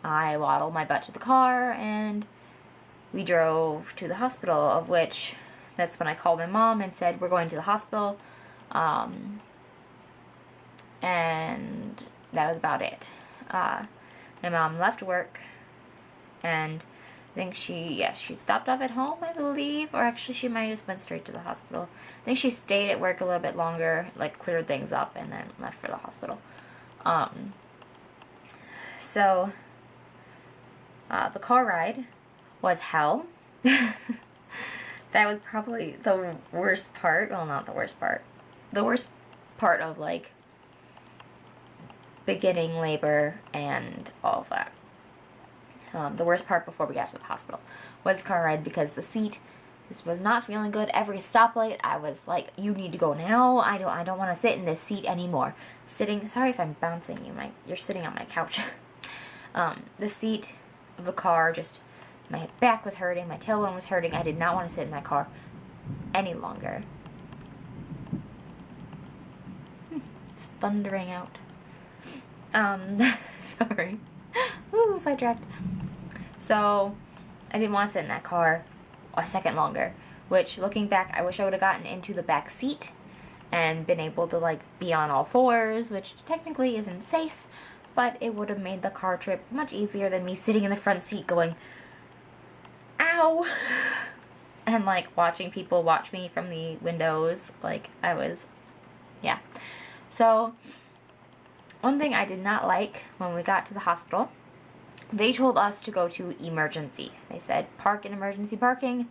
I waddled my butt to the car, and we drove to the hospital, of which that's when I called my mom and said, we're going to the hospital. And that was about it. My mom left work, and I think she stopped off at home, I believe, or actually she might have just went straight to the hospital. I think she stayed at work a little bit longer, like cleared things up, and then left for the hospital. So the car ride was hell. That was probably the worst part. Well, not the worst part. The worst part of, like, beginning labor and all of that. The worst part before we got to the hospital was the car ride, because the seat just was not feeling good. Every stoplight, I was like, you need to go now. I don't want to sit in this seat anymore. Sorry if I'm bouncing you. You're sitting on my couch. The seat of the car, just, my back was hurting, my tailbone was hurting. I did not want to sit in that car any longer. It's thundering out. Sorry. Ooh, sidetracked. So, I didn't want to sit in that car a second longer, which, looking back, I wish I would have gotten into the back seat and been able to, like, be on all fours, which technically isn't safe, but it would have made the car trip much easier than me sitting in the front seat going, ow, and, like, watching people watch me from the windows. Like, yeah. So, one thing I did not like when we got to the hospital, they told us to go to emergency. They said, park in emergency parking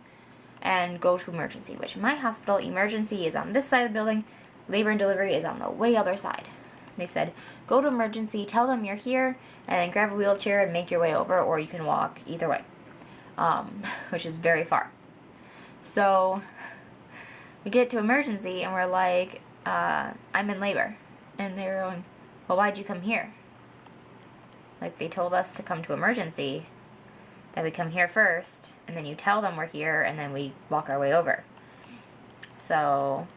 and go to emergency, which my hospital, emergency is on this side of the building, labor and delivery is on the way other side. They said, go to emergency, tell them you're here, and then grab a wheelchair and make your way over, or you can walk, either way, which is very far. So we get to emergency, and we're like, I'm in labor. And they were going, well, why'd you come here? Like, they told us to come to emergency, that we come here first, and then you tell them we're here, and then we walk our way over. So,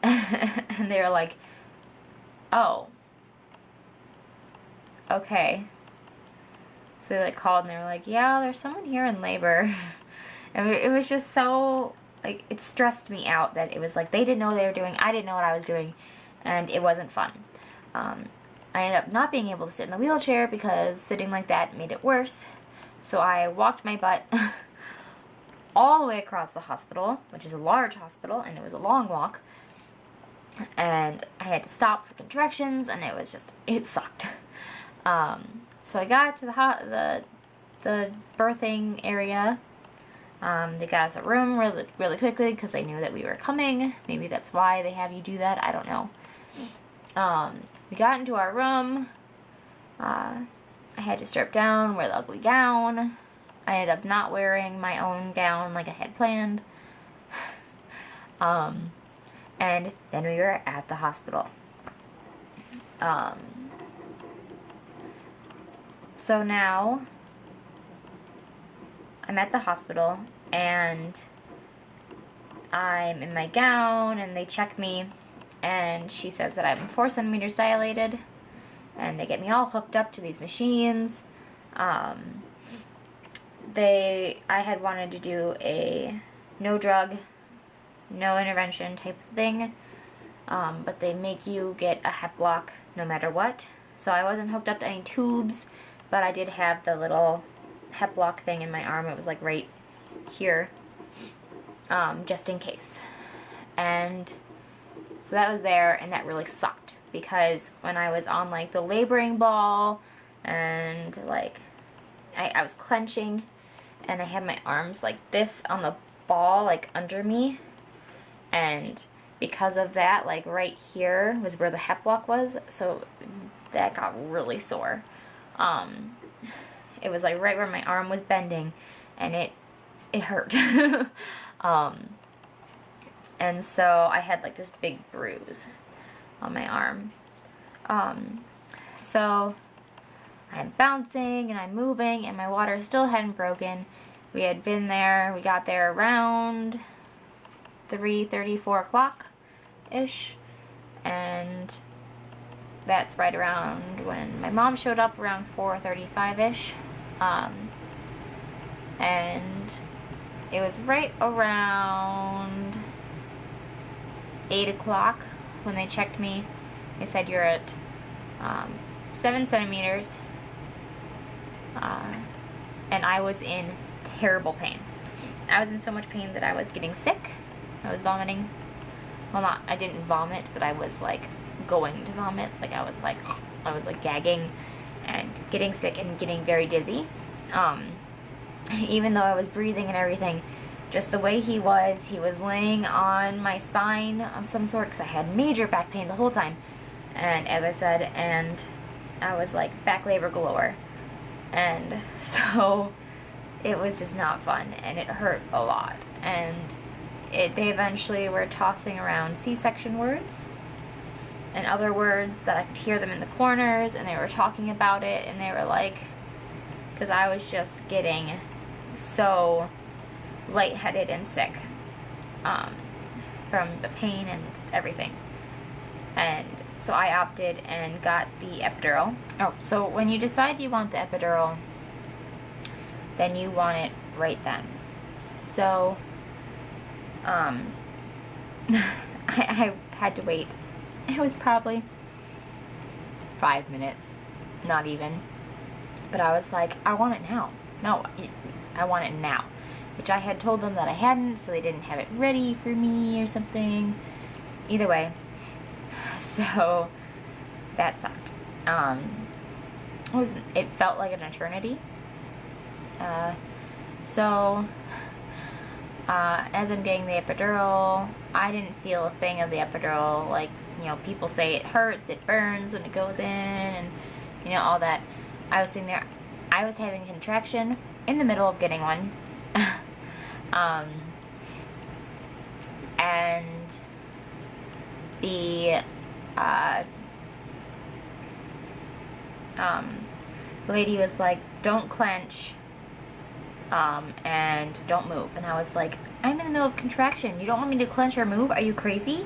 and they were like, oh, okay. So they, like, called, and they were like, yeah, there's someone here in labor. And it was just so, like, it stressed me out that it was like, they didn't know what they were doing, I didn't know what I was doing, and it wasn't fun. I ended up not being able to sit in the wheelchair because sitting like that made it worse. So I walked my butt all the way across the hospital, which is a large hospital, and it was a long walk. And I had to stop for contractions, and it sucked. So I got to the birthing area. They got us a room really, really quickly because they knew that we were coming. Maybe that's why they have you do that. I don't know. We got into our room. I had to strip down, wear the ugly gown. I ended up not wearing my own gown like I had planned. And then we were at the hospital. So now I'm at the hospital, and I'm in my gown, and they check me, and she says that I'm 4 centimeters dilated, and they get me all hooked up to these machines. I had wanted to do a no drug, no intervention type of thing, but they make you get a hep block no matter what. So I wasn't hooked up to any tubes, but I did have the little hep block thing in my arm. It was like right here, just in case. And so that was there, and that really sucked, because when I was on, like, the laboring ball, and, like, I was clenching, and I had my arms like this on the ball, like, under me, and because of that, like, right here was where the hep block was, so that got really sore. It was, like, right where my arm was bending, and it hurt. And so I had, like, this big bruise on my arm. So I'm bouncing and I'm moving, and my water still hadn't broken. We got there around 3:30, 4 o'clock-ish, and that's right around when my mom showed up, around 4:35-ish. And it was right around 8 o'clock when they checked me. They said you're at 7 centimeters, and I was in terrible pain. I was in so much pain that I was getting sick. I was vomiting. Well, I didn't vomit, but I was like going to vomit. Like I was like gagging and getting sick and getting very dizzy. Even though I was breathing and everything, just the way he was laying on my spine of some sort, because I had major back pain the whole time. And as I said, and I was like back labor galore. And so it was just not fun, and it hurt a lot. And they eventually were tossing around C-section words and other words that I could hear them in the corners, and they were talking about it, and they were like, because I was just getting so lightheaded and sick from the pain and everything. And so I opted and got the epidural. Oh, so when you decide you want the epidural, then you want it right then. So I had to wait. It was probably 5 minutes, not even. But I was like, I want it now. No, I want it now. Which I had told them that I hadn't, so they didn't have it ready for me or something. Either way. So that sucked. It felt like an eternity. So as I'm getting the epidural, I didn't feel a thing of the epidural. Like, you know, people say it hurts, it burns when it goes in, and, you know, all that. I was sitting there, I was having a contraction in the middle of getting one. And the lady was like, don't clench, and don't move. And I was like, I'm in the middle of contraction. You don't want me to clench or move? Are you crazy?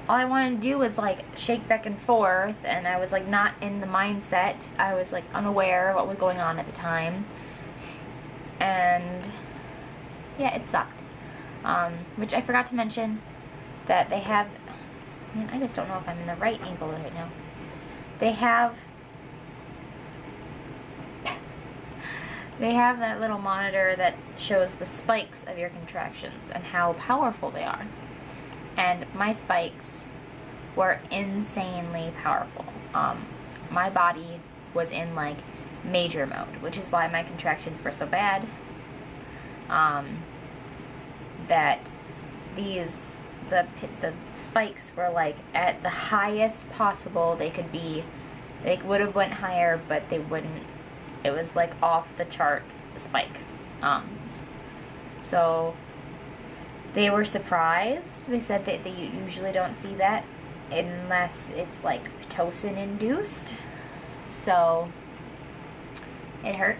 All I wanted to do was like shake back and forth, and I was like not in the mindset. I was like unaware of what was going on at the time. And yeah, it sucked. Which I forgot to mention that they have, man, I just don't know if I'm in the right angle right now. They have that little monitor that shows the spikes of your contractions and how powerful they are. And my spikes were insanely powerful. My body was in like major mode, which is why my contractions were so bad. That the spikes were like at the highest possible they could be. They would have went higher, but they wouldn't. It was like off the chart spike. So they were surprised. They said that they usually don't see that unless it's like Pitocin induced. So it hurt.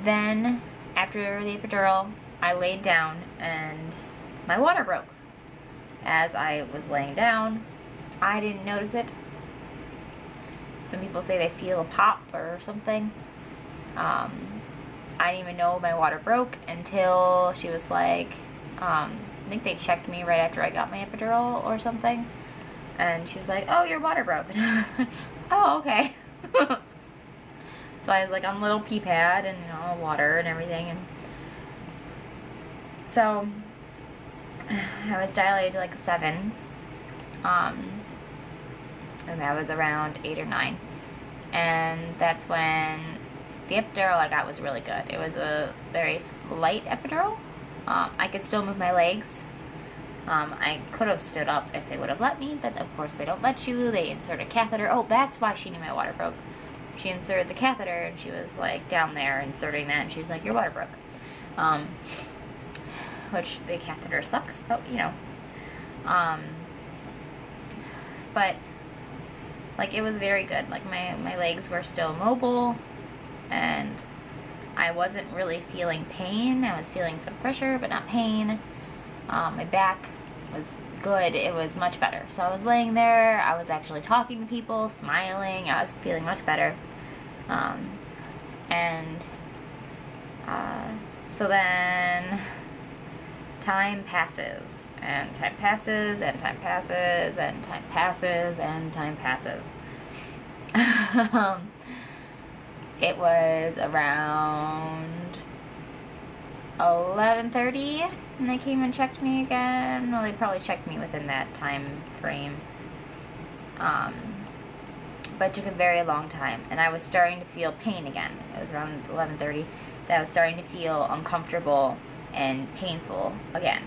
Then after the epidural, I laid down and my water broke. As I was laying down, I didn't notice it. Some people say they feel a pop or something. I didn't even know my water broke until she was like, I think they checked me right after I got my epidural or something. And she was like, oh, your water broke. And I was like, oh, okay. So I was like on a little pee pad and, you know, water and everything. And so I was dilated to like 7. And that was around 8 or 9. And that's when the epidural I got was really good. It was a very light epidural. I could still move my legs. I could have stood up if they would have let me, but of course they don't let you. They insert a catheter. Oh, that's why she knew my water broke. She inserted the catheter, and she was like down there inserting that, and she was like, your water broke. Which the catheter sucks, but you know. But like it was very good. Like my legs were still mobile, and I wasn't really feeling pain. I was feeling some pressure, but not pain. My back was good. It was much better. So I was laying there, I was actually talking to people, smiling, I was feeling much better. So then time passes, and time passes, and time passes, and time passes, and time passes. It was around 11:30, and they came and checked me again. Well, they probably checked me within that time frame. But it took a very long time, and I was starting to feel pain again. It was around 11:30 that I was starting to feel uncomfortable and painful again.